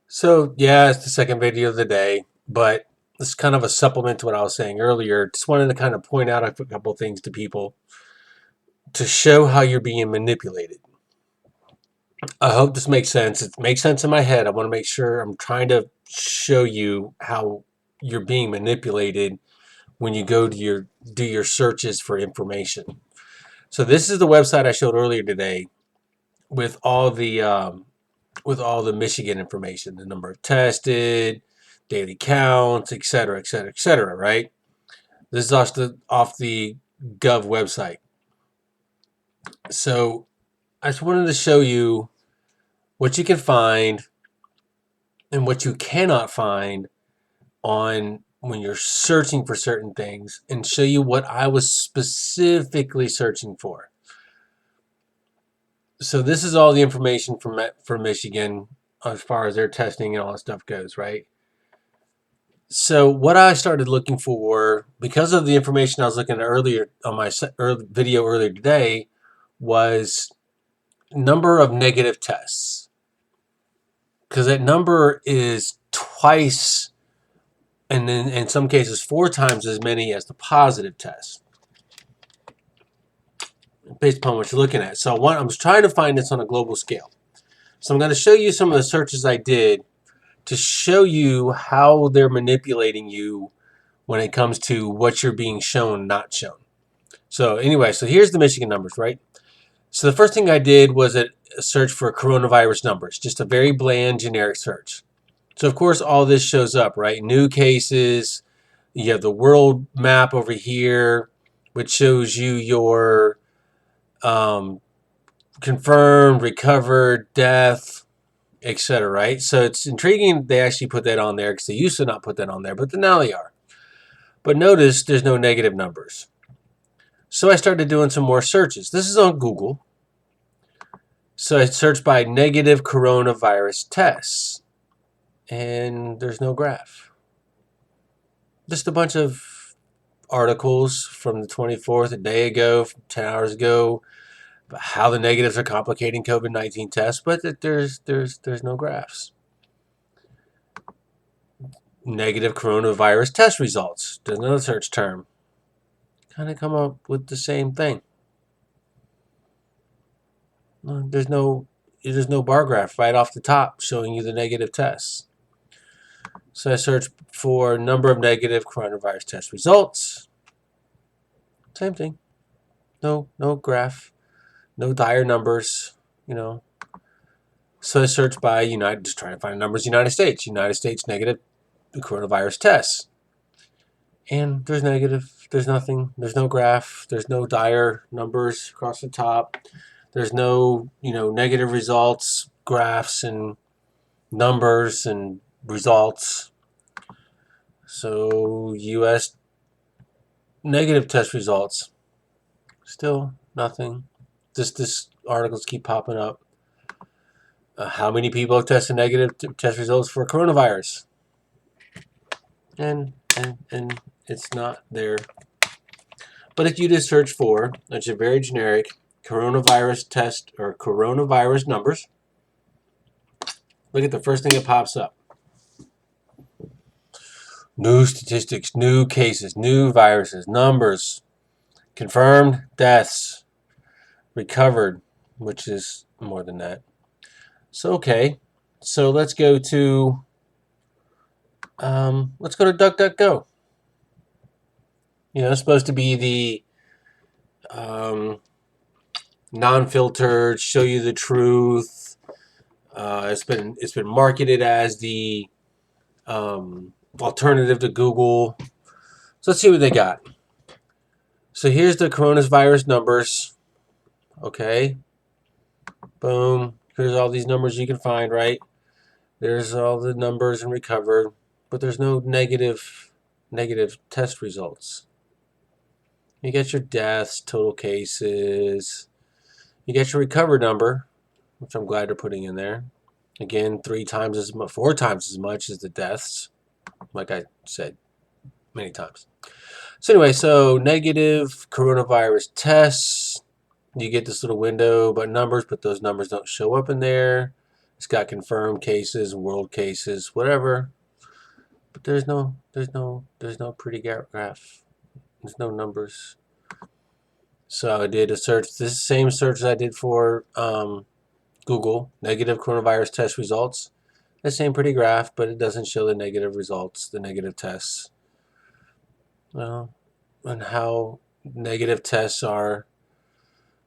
So yeah, it's the second video of the day, but this is kind of a supplement to what I was saying earlier. Just wanted to kind of point out a couple of things to people to show how you're being manipulated. I hope this makes sense. It makes sense in my head. I want to make sure I'm trying to show you how you're being manipulated when you go to do your searches for information. So this is the website I showed earlier today with all the Michigan information, the number of tested, daily counts, et cetera, et cetera, et cetera, right? This is off the Gov website. So I just wanted to show you what you can find and what you cannot find on when you're searching for certain things and show you what I was specifically searching for. So this is all the information from Michigan as far as their testing and all that stuff goes, right? So what I started looking for, because of the information I was looking at earlier on my video earlier today, was number of negative tests. Because that number is twice, and then in some cases 4 times as many as the positive tests, based upon what you're looking at. So I was trying to find this on a global scale. So I'm going to show you some of the searches I did to show you how they're manipulating you when it comes to what you're being shown, not shown. So anyway, so here's the Michigan numbers, right? So the first thing I did was a search for coronavirus numbers, just a very bland, generic search. So of course, all this shows up, right? New cases. You have the world map over here, which shows you your confirmed, recovered, death, etc. Right? So it's intriguing they actually put that on there because they used to not put that on there, but now they are. But notice there's no negative numbers. So I started doing some more searches. This is on Google. So I searched by negative coronavirus tests, and there's no graph. Just a bunch of articles from the 24th, a day ago, 10 hours ago, about how the negatives are complicating COVID-19 tests, but there's no graphs. Negative coronavirus test results. There's another search term. Kind of come up with the same thing. There's no bar graph right off the top showing you the negative tests. So I searched for number of negative coronavirus test results. Same thing. No graph. No dire numbers, So I searched by United, just trying to find numbers United States. United States negative coronavirus tests. And there's nothing. There's no graph. There's no dire numbers across the top. There's no, negative results, graphs, and numbers and results. So U.S. negative test results. Still nothing. Just this articles keep popping up. How many people have tested negative test results for coronavirus? And it's not there. But if you just search for, that's a very generic coronavirus test or coronavirus numbers, look at the first thing that pops up. New statistics, new cases, new viruses, numbers, confirmed deaths, recovered, which is more than that. So okay, so let's go to DuckDuckGo. It's supposed to be the non-filtered, show you the truth. It's been marketed as the alternative to Google. So let's see what they got. So here's the coronavirus numbers. Okay. Boom. Here's all these numbers you can find, right? There's all the numbers and recovered, but there's no negative test results. You get your deaths, total cases. You get your recovered number, which I'm glad they're putting in there. Again, 4 times as much as the deaths, like I said many times. So anyway, so negative coronavirus tests. You get this little window about numbers, but those numbers don't show up in there. It's got confirmed cases, world cases, whatever. But there's no pretty graph. There's no numbers. So I did a search. This is the same search I did for Google, negative coronavirus test results. The same pretty graph, but it doesn't show the negative results, the negative tests. Well, and how negative tests are.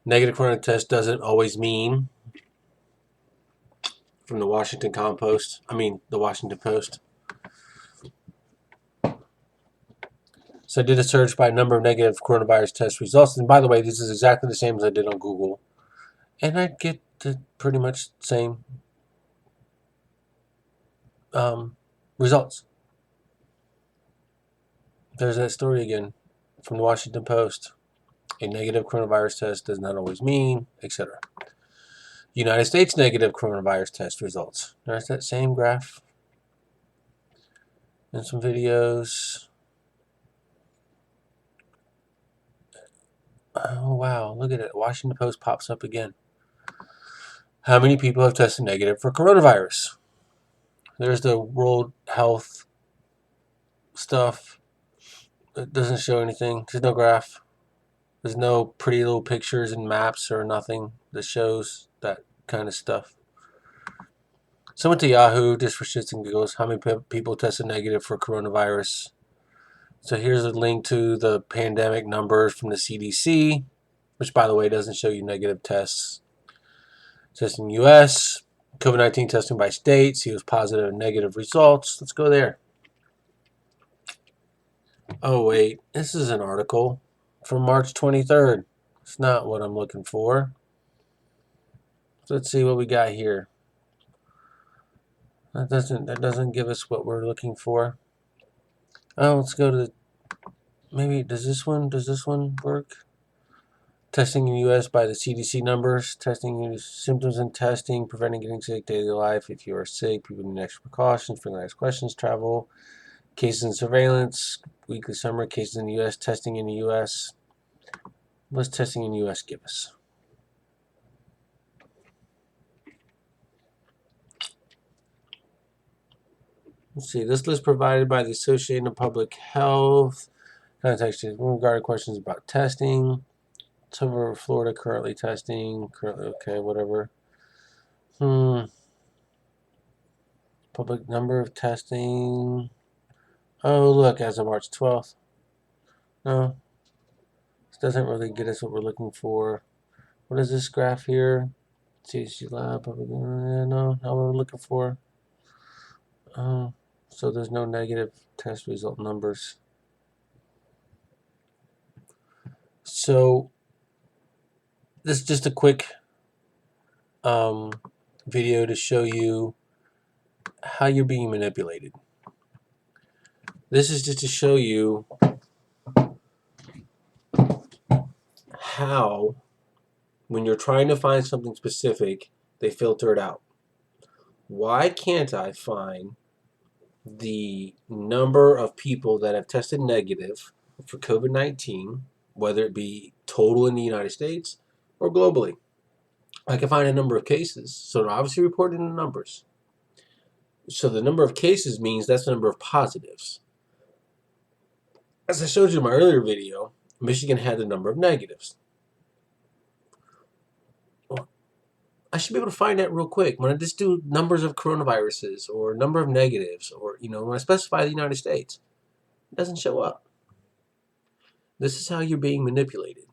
Negative corona test doesn't always mean, from the the Washington Post. So I did a search by number of negative coronavirus test results. And by the way, this is exactly the same as I did on Google. And I get the pretty much same results. There's that story again from the Washington Post. A negative coronavirus test does not always mean, etc. United States negative coronavirus test results. There's that same graph and some videos. Oh, wow. Look at it. Washington Post pops up again. How many people have tested negative for coronavirus? There's the World Health stuff. It doesn't show anything. There's no graph. There's no pretty little pictures and maps or nothing that shows that kind of stuff. So I went to Yahoo just for shits and giggles. How many people tested negative for coronavirus? So here's a link to the pandemic numbers from the CDC, which, by the way, doesn't show you negative tests. Testing U.S., COVID-19 testing by state, see those positive and negative results. Let's go there. Oh, wait, this is an article from March 23rd. It's not what I'm looking for. So let's see what we got here. That doesn't give us what we're looking for. Oh, let's go to the, maybe does this one work? Testing in the U.S. by the CDC numbers. Testing symptoms and testing, preventing getting sick, daily life. If you are sick, people need extra precautions. Frequently asked questions, travel, cases and surveillance, weekly summary, cases in the U.S., testing in the U.S. What's testing in the U.S. give us? Let's see. This list provided by the Association of Public Health. Context regarding questions about testing. Over Florida currently testing. Currently, okay, whatever. Public number of testing. Oh, look, as of March 12th. No, this doesn't really get us what we're looking for. What is this graph here? CDC lab. No, not what we're looking for. So there's no negative test result numbers. So this is just a quick video to show you how you're being manipulated. This is just to show you how, when you're trying to find something specific, they filter it out. Why can't I find the number of people that have tested negative for COVID-19, whether it be total in the United States or globally? I can find a number of cases, so they're obviously reported in the numbers. So the number of cases means that's the number of positives. As I showed you in my earlier video, Michigan had the number of negatives. Well, I should be able to find that real quick. When I just do numbers of coronaviruses or number of negatives, or when I specify the United States, it doesn't show up. This is how you're being manipulated.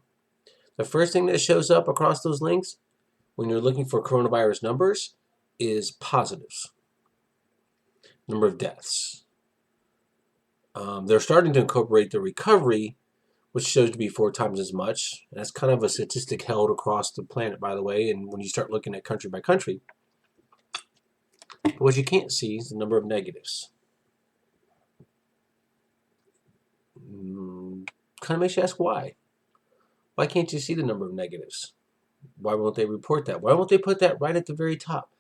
The first thing that shows up across those links when you're looking for coronavirus numbers is positives. Number of deaths. They're starting to incorporate the recovery, which shows to be 4 times as much. And that's kind of a statistic held across the planet, by the way, and when you start looking at country by country. But what you can't see is the number of negatives. Kind of makes you ask why. Why can't you see the number of negatives? Why won't they report that? Why won't they put that right at the very top?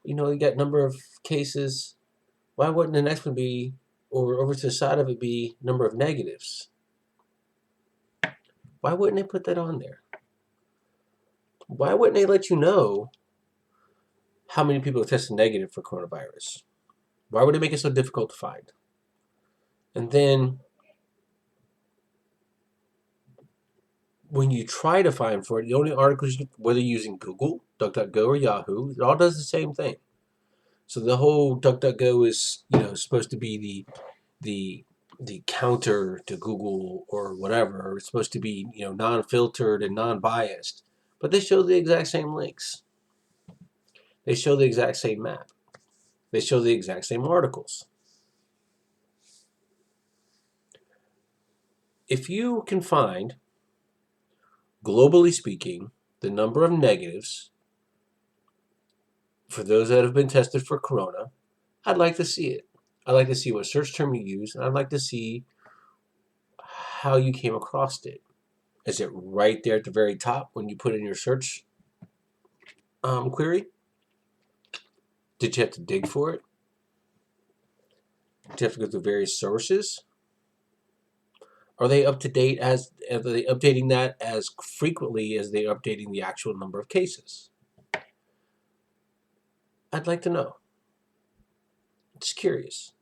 You got number of cases. Why wouldn't the next one be, or over to the side of it be, number of negatives? Why wouldn't they put that on there? Why wouldn't they let you know how many people are tested negative for coronavirus? Why would it make it so difficult to find? And then when you try to find for it, the only articles, whether you're using Google, DuckDuckGo, or Yahoo, it all does the same thing. So the whole DuckDuckGo is, supposed to be the counter to Google or whatever. It's supposed to be, non-filtered and non-biased. But they show the exact same links. They show the exact same map. They show the exact same articles. If you can find, globally speaking, the number of negatives for those that have been tested for corona, I'd like to see it. I'd like to see what search term you use, and I'd like to see how you came across it. Is it right there at the very top when you put in your search query? Did you have to dig for it? Did you have to go through various sources? Are they up to date are they updating that as frequently as they're updating the actual number of cases? I'd like to know. Just curious.